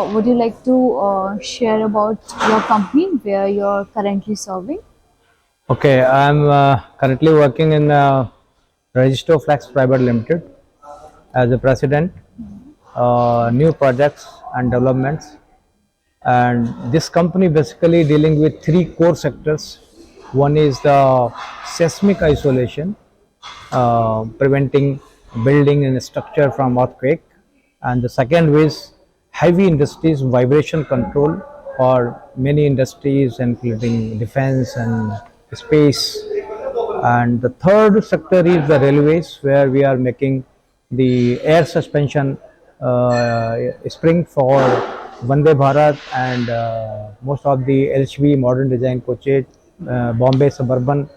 would you like to share about your company where you're currently serving? Okay, I'm currently working in Register Flex Private Limited as a president, new projects and developments. And this company basically dealing with three core sectors. One is the seismic isolation, preventing building and structure from earthquake. And the second is heavy industries vibration control for many industries including defense and space. And the third sector is the railways, where we are making the air suspension spring for Vande Bharat and most of the LHV modern design coaches, Bombay Suburban.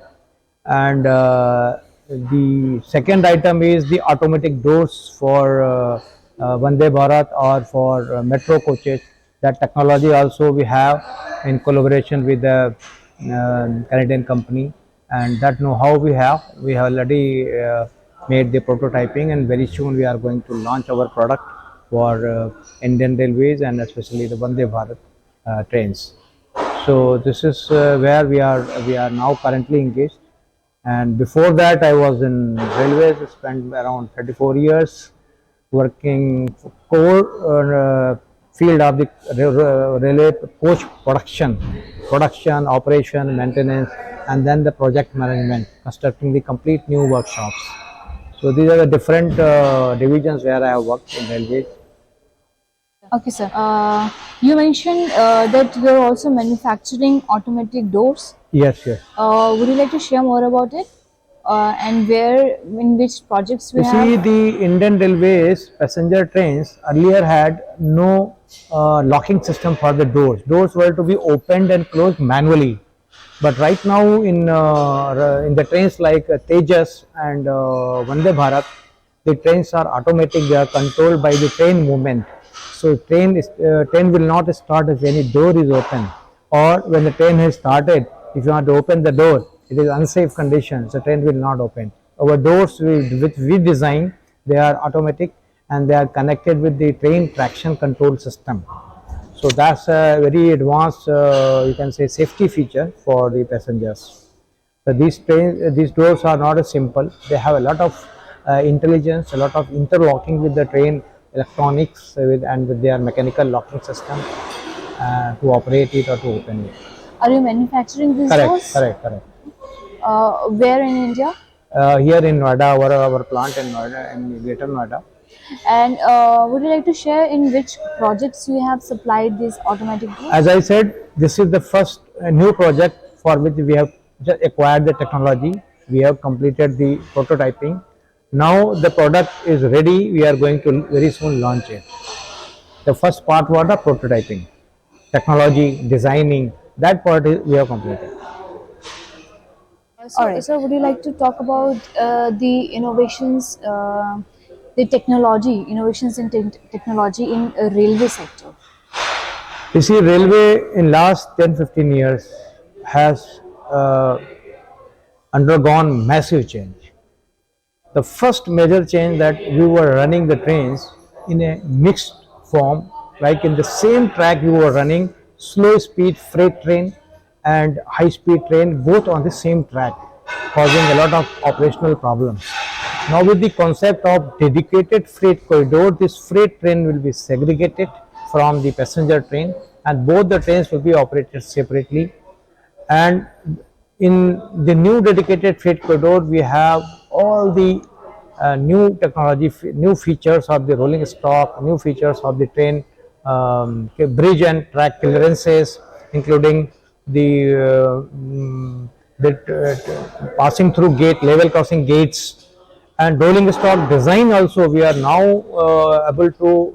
And the second item is the automatic doors for Vande Bharat or for metro coaches. That technology also we have in collaboration with the Canadian company, and that know-how we have. We have already made the prototyping, and very soon we are going to launch our product for Indian Railways and especially the Vande Bharat trains. So this is where we are now currently engaged. And before that, I was in railways. Spent around 34 years working for core field of the railway coach production, operation, maintenance, and then the project management, constructing the complete new workshops. So these are the different divisions where I have worked in railways. Okay, sir. You mentioned that you're also manufacturing automatic doors. Yes, yes. Would you like to share more about it? And where, in which projects we You have? see, the Indian Railways passenger trains earlier had no locking system for the doors. Doors were to be opened and closed manually. But right now, in the trains like Tejas and Vande Bharat, the trains are automatic. They are controlled by the train movement. So train will not start if any door is open, or when the train has started, if you want to open the door, it is unsafe conditions. The train will not open. Our doors which we design, they are automatic and they are connected with the train traction control system. So that's a very advanced, you can say, safety feature for the passengers. So these doors are not as simple. They have a lot of intelligence, a lot of interlocking with the train electronics and with their mechanical locking system to operate it or to open it. Are you manufacturing these Correct, doors? correct. Where in India? Here in Noida, our plant in Noida, in Greater Noida. And would you like to share in which projects you have supplied these automatic doors? As I said, this is the first new project for which we have just acquired the technology. We have completed the prototyping. Now the product is ready. We are going to very soon launch it. The first part was the prototyping, technology, designing. That part we have completed. All right. So, would you like to talk about the innovations, the technology, innovations in technology in railway sector? You see, railway in last 10-15 years has undergone massive change. The first major change that we were running the trains in a mixed form, like in the same track we were running slow speed freight train and high speed train both on the same track, causing a lot of operational problems. Now with the concept of dedicated freight corridor, this freight train will be segregated from the passenger train and both the trains will be operated separately. And in the new dedicated freight corridor, we have all the new technology, new features of the rolling stock, new features of the train bridge and track clearances, including the passing through gate, level crossing gates, and rolling stock design. Also, we are now able to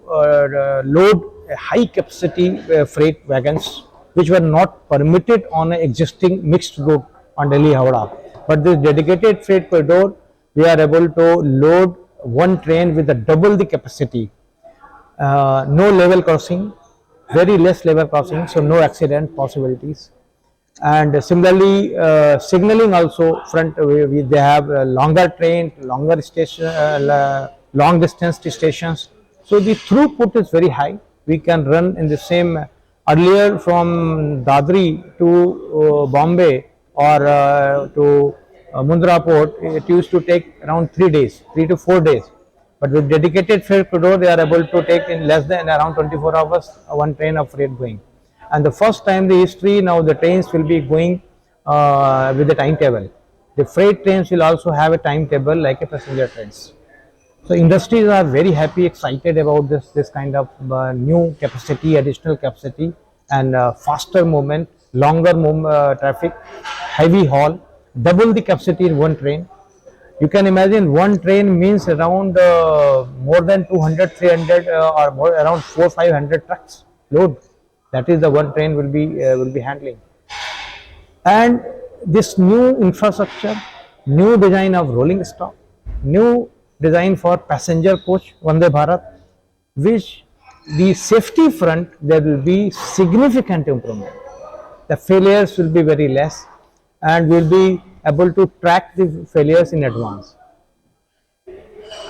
load high capacity freight wagons, which were not permitted on an existing mixed route on Delhi Howrah. But this dedicated freight corridor, we are able to load one train with double the capacity. No level crossing, very less level crossing, so no accident possibilities. And similarly, signaling also front. They have longer train, longer station, long distance stations. So the throughput is very high, we can run in the same. Earlier from Dadri to Bombay or to Mundra port, it used to take around 3 days, 3 to 4 days. But with dedicated freight corridor, they are able to take in less than around 24 hours one train of freight going. And the first time the history, now the trains will be going with the timetable. The freight trains will also have a timetable like a passenger trains. So industries are very happy, excited about this kind of new capacity, additional capacity, and faster movement, longer traffic, heavy haul, double the capacity in one train. You can imagine one train means around more than 200, 300 or more, around 4, 500 trucks load. That is the one train will be handling. And this new infrastructure, new design of rolling stock, new design for passenger coach Vande Bharat, which the safety front there will be significant improvement. The failures will be very less, and we'll be able to track the failures in advance.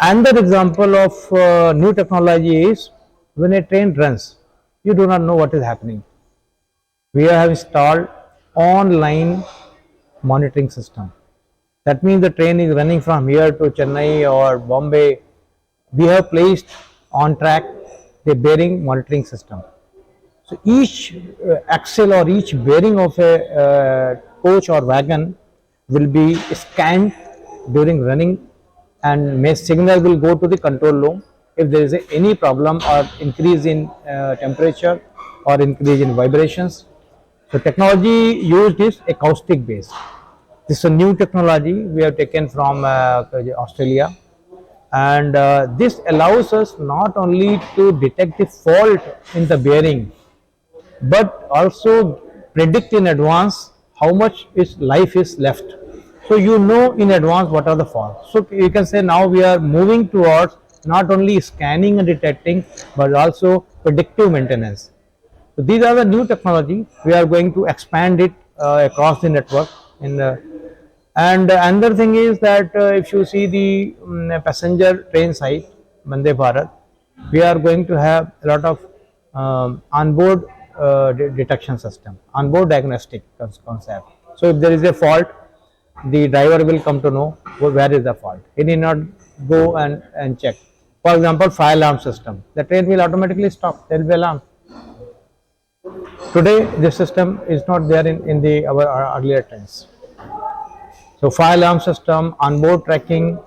Another example of new technology is when a train runs, you do not know what is happening. We have installed online monitoring system. That means the train is running from here to Chennai or Bombay. We have placed on track the bearing monitoring system. So each axle or each bearing of a coach or wagon will be scanned during running, and signal will go to the control room if there is any problem or increase in temperature or increase in vibrations. So technology used is acoustic based. This is a new technology we have taken from Australia, and this allows us not only to detect the fault in the bearing, but also predict in advance how much life is left. So you know in advance what are the faults. So you can say now we are moving towards not only scanning and detecting, but also predictive maintenance. So these are the new technology. We are going to expand it across the network. And another thing is that if you see the passenger train side, Vande Bharat, we are going to have a lot of onboard detection system, onboard diagnostic concept. So if there is a fault, the driver will come to know where is the fault. He need not go and check. For example, fire alarm system. The train will automatically stop. There will be alarm. Today, this system is not there in our earlier trains. So fire alarm system, onboard tracking,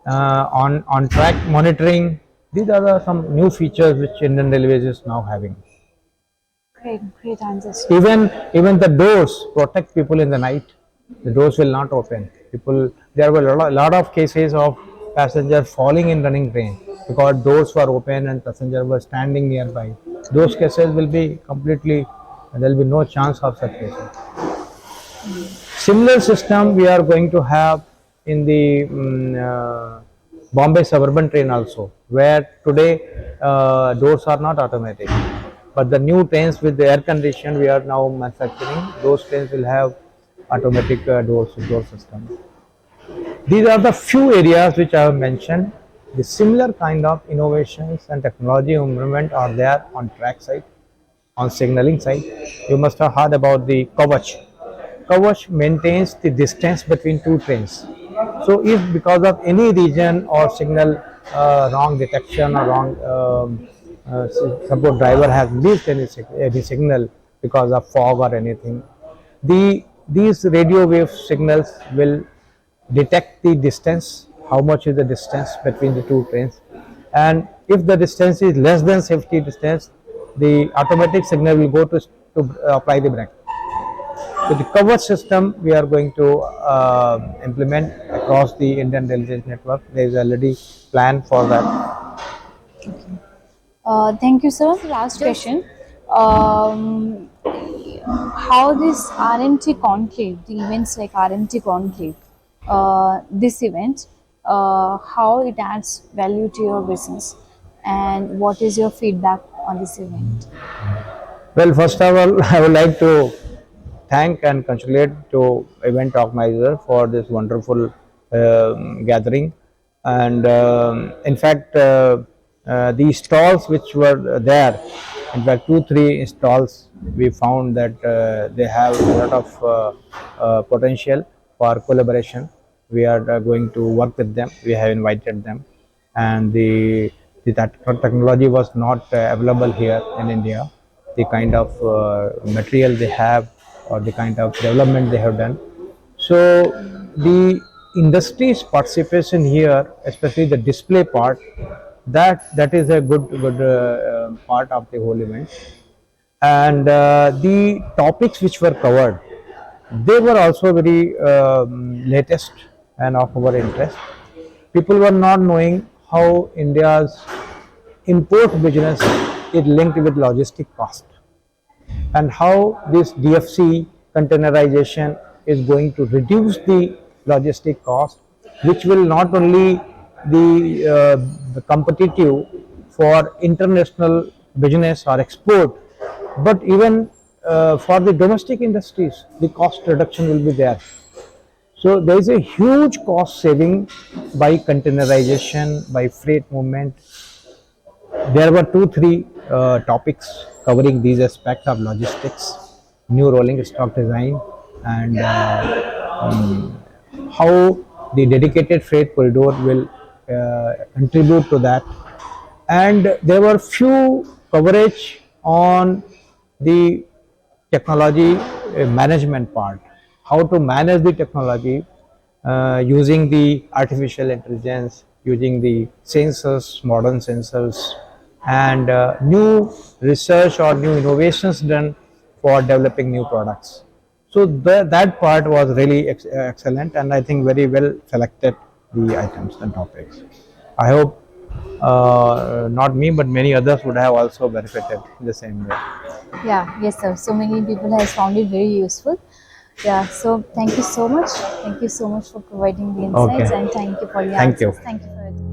on track monitoring. These are some new features which Indian Railways is now having. Great, great answers. Even the doors protect people in the night. The doors will not open. There were a lot of cases of passengers falling in running train because doors were open and passengers were standing nearby. Those cases will be completely. There will be no chance of such cases. Similar system we are going to have in the Bombay suburban train also, where today doors are not automatic. But the new trains with the air condition we are now manufacturing, those trains will have automatic door system. These are the few areas which I have mentioned. The similar kind of innovations and technology improvement are there on track side, on signaling side. You must have heard about the Govt. Govt maintains the distance between two trains. So if because of any region or signal wrong detection or wrong suppose driver has missed any signal because of fog or anything, these radio wave signals will detect the distance, how much is the distance between the two trains, and if the distance is less than safety distance, the automatic signal will go to apply the brake. So the Govt system we are going to implement across the Indian Railways network. There is already plan for that. Thank you, sir. Last question. How this RMT conclave, the events like RMT conclave, this event, how it adds value to your business, and what is your feedback on this event? Well, first of all, I would like to thank and congratulate to event organizer for this wonderful gathering. And in fact, the stalls which were there, in fact 2 3 stalls, we found that they have a lot of potential for collaboration. We are going to work with them. We have invited them, and that technology was not available here in India. The kind of material they have, or the kind of development they have done. So the industry's participation here, especially the display part, that is a good part of the whole event. And the topics which were covered, they were also very latest and of our interest. People were not knowing how India's import business is linked with logistic cost, and how this DFC containerization is going to reduce the logistic cost, which will not only the competitive for international business or export, but even for the domestic industries, the cost reduction will be there. So there is a huge cost saving by containerization, by freight movement. There were 2 3 topics covering these aspects of logistics, new rolling stock design, and how the dedicated freight corridor will contribute to that. And there were few coverage on the technology management part, how to manage the technology using the artificial intelligence, using the sensors, modern sensors, and new research or new innovations done for developing new products. So that part was really excellent, and I think very well selected the items and topics. I hope not me, but many others would have also benefited in the same way. Yeah, yes, sir. So many people has found it very useful. Yeah, so thank you so much. Thank you so much for providing the insights, Okay. and thank you for your Thank you. answers. Thank you for it.